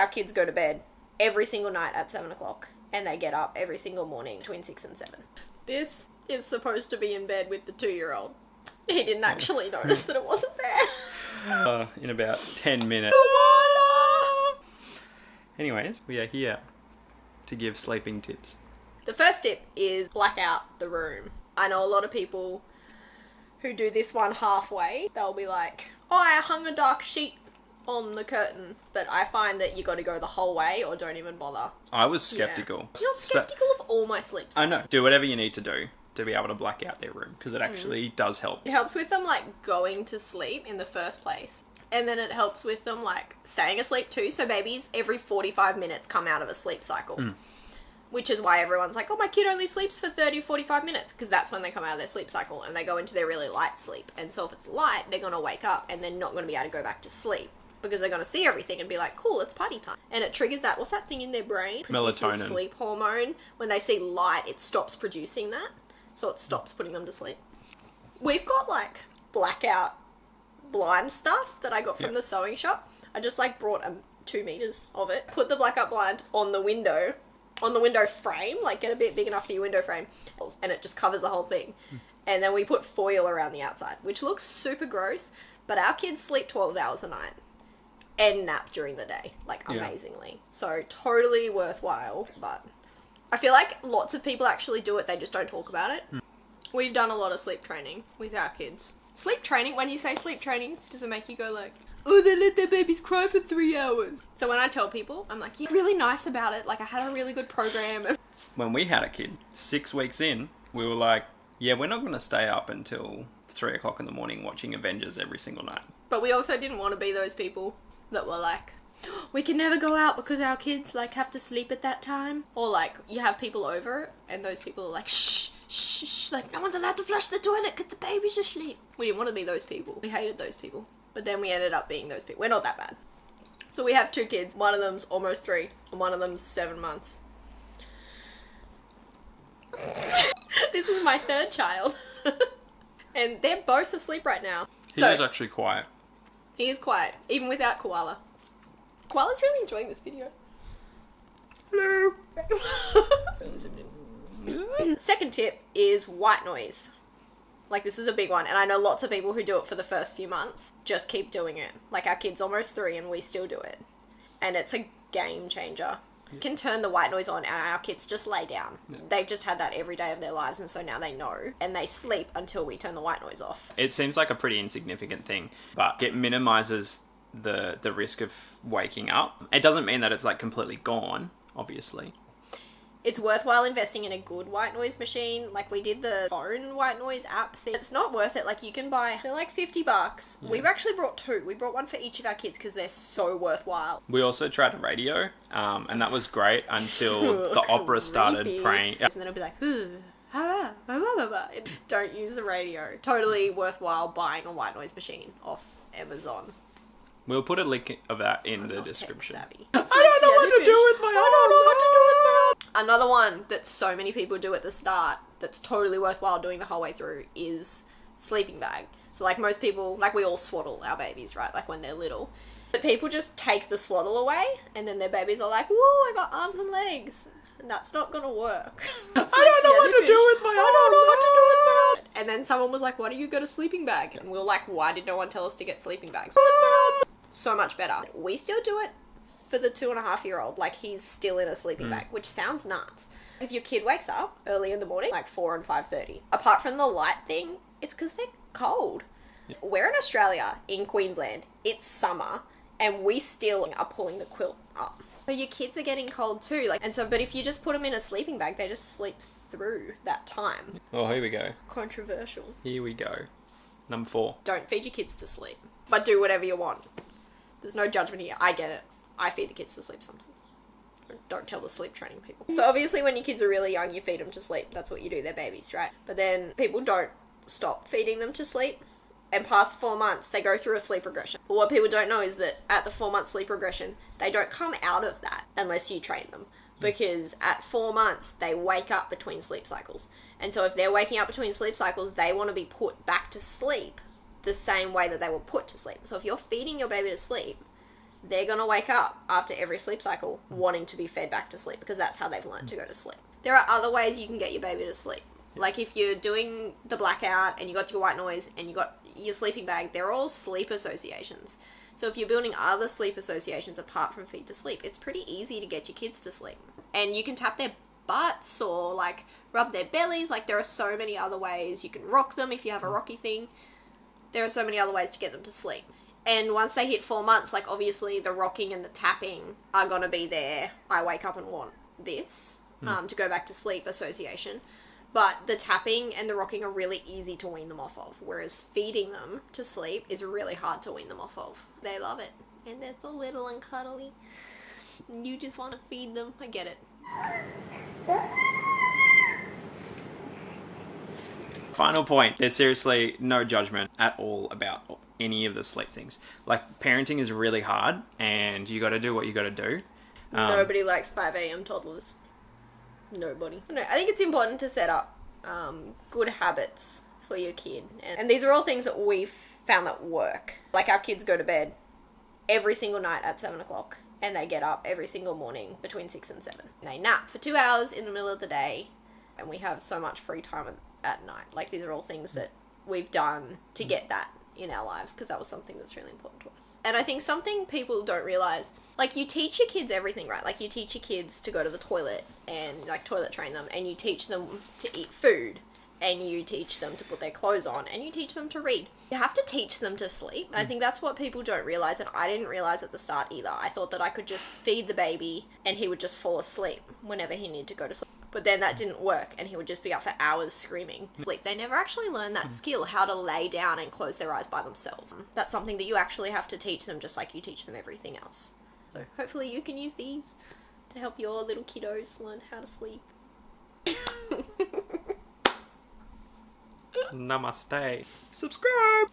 Our kids go to bed every single night at 7 o'clock and they get up every single morning between 6 and 7. This is supposed to be in bed with the 2-year-old. He didn't actually notice that it wasn't there. In about 10 minutes. Anyways, we are here to give sleeping tips. The first tip is black out the room. I know a lot of people who do this one halfway. They'll be like, oh, I hung a dark sheet on the curtain. But I find that you got to go the whole way or don't even bother. I was skeptical. Yeah. You're skeptical of all my sleep stuff. I know. Do whatever you need to do to be able to black out their room, because it actually does help. It helps with them, like, going to sleep in the first place. And then it helps with them, like, staying asleep too. So babies, every 45 minutes come out of a sleep cycle. Which is why everyone's like, oh, my kid only sleeps for 30, 45 minutes. Because that's when they come out of their sleep cycle and they go into their really light sleep. And so if it's light, they're going to wake up and they're not going to be able to go back to sleep. Because they're going to see everything and be like, cool, it's party time. And it triggers that, what's that thing in their brain? Melatonin. Sleep hormone. When they see light, it stops producing that. So it stops putting them to sleep. We've got, like, blackout blind stuff that I got from the sewing shop. I just, like, brought 2 meters of it. Put the blackout blind on the window frame, like get a bit big enough for your window frame, and it just covers the whole thing. And then we put foil around the outside, which looks super gross, but our kids sleep 12 hours a night and nap during the day, like amazingly. So totally worthwhile, but I feel like lots of people actually do it, they just don't talk about it. We've done a lot of sleep training with our kids. Sleep training, when you say sleep training, does it make you go like, oh, they let their babies cry for 3 hours? So when I tell people, I'm like, you're really nice about it. Like, I had a really good program. When we had a kid, 6 weeks in, we were like, yeah, we're not going to stay up until 3 o'clock in the morning watching Avengers every single night. But we also didn't want to be those people that were like, we can never go out because our kids, like, have to sleep at that time. Or, like, you have people over and those people are like, shh, shh, shh, like, no one's allowed to flush the toilet because the baby's asleep. We didn't want to be those people. We hated those people. But then we ended up being those people. We're not that bad. So we have 2 kids. One of them's almost 3 and one of them's 7 months. This is my 3rd child. And they're both asleep right now. He is actually quiet. He is quiet, even without Koala. Koala's really enjoying this video. Hello. Second tip is white noise. Like, this is a big one, and I know lots of people who do it for the first few months. Just keep doing it. Like, our kid's almost 3 and we still do it. And it's a game changer. You can turn the white noise on and our kids just lay down. They've just had that every day of their lives, and so now they know. And they sleep until we turn the white noise off. It seems like a pretty insignificant thing, but it minimizes the risk of waking up. It doesn't mean that it's, like, completely gone, obviously. It's worthwhile investing in a good white noise machine. Like, we did the phone white noise app thing. It's not worth it. Like, you can buy, they're like $50. Yeah. We've actually brought 2. We brought one for each of our kids because they're so worthwhile. We also tried a radio, and that was great until the opera started playing. And then it'll be like, don't use the radio. Totally worthwhile buying a white noise machine off Amazon. We'll put a link of that in the description. I don't know what to do with my arm. Another one that so many people do at the start that's totally worthwhile doing the whole way through is sleeping bag. So, like, most people, like, we all swaddle our babies, right? Like, when they're little. But people just take the swaddle away and then their babies are like, woo, I got arms and legs. And that's not gonna work. I don't know what to do with my arm. And then someone was like, why don't you get a sleeping bag? And we were like, why did no one tell us to get sleeping bags? So much better. We still do it for the 2.5-year-old. Like, he's still in a sleeping bag, which sounds nuts. If your kid wakes up early in the morning, like 4 and 5:30, apart from the light thing, it's because they're cold. Yeah. We're in Australia, in Queensland. It's summer, and we still are pulling the quilt up. So your kids are getting cold too. Like, and so, but if you just put them in a sleeping bag, they just sleep through that time. Oh, here we go. Controversial. Here we go. Number 4. Don't feed your kids to sleep, but do whatever you want. There's no judgment here. I get it. I feed the kids to sleep sometimes. Don't tell the sleep training people. So obviously when your kids are really young, you feed them to sleep. That's what you do. They're babies, right? But then people don't stop feeding them to sleep. And past 4 months, they go through a sleep regression. But what people don't know is that at the 4-month sleep regression, they don't come out of that unless you train them. Because at 4 months, they wake up between sleep cycles. And so if they're waking up between sleep cycles, they want to be put back to sleep the same way that they were put to sleep. So if you're feeding your baby to sleep, they're going to wake up after every sleep cycle wanting to be fed back to sleep because that's how they've learned to go to sleep. There are other ways you can get your baby to sleep. Like if you're doing the blackout and you got your white noise and you got your sleeping bag, they're all sleep associations. So if you're building other sleep associations apart from feed to sleep, it's pretty easy to get your kids to sleep. And you can tap their butts or like rub their bellies. Like there are so many other ways. You can rock them if you have a rocky thing. There are so many other ways to get them to sleep. And once they hit 4 months, like obviously the rocking and the tapping are going to be there. I wake up and want this to go back to sleep association. But the tapping and the rocking are really easy to wean them off of. Whereas feeding them to sleep is really hard to wean them off of. They love it. And they're so little and cuddly. You just want to feed them. I get it. Final point. There's seriously no judgment at all about any of the sleep things. Like, parenting is really hard, and you got to do what you got to do. Nobody likes 5 a.m. toddlers. Nobody. No, I think it's important to set up good habits for your kid. And these are all things that we've found that work. Like, our kids go to bed every single night at 7 o'clock, and they get up every single morning between 6 and 7. They nap for 2 hours in the middle of the day, and we have so much free time at night. Like, these are all things that we've done to get that in our lives, because that was something that's really important to us. And I think something people don't realize, like, you teach your kids everything, right? Like, you teach your kids to go to the toilet and, like, toilet train them, and you teach them to eat food, and you teach them to put their clothes on, and you teach them to read. You have to teach them to sleep. And I think that's what people don't realize, and I didn't realize at the start either. I thought that I could just feed the baby and he would just fall asleep whenever he needed to go to sleep. But then that didn't work, and he would just be up for hours screaming. Sleep. They never actually learn that skill, how to lay down and close their eyes by themselves. That's something that you actually have to teach them, just like you teach them everything else. So hopefully you can use these to help your little kiddos learn how to sleep. Namaste. Subscribe.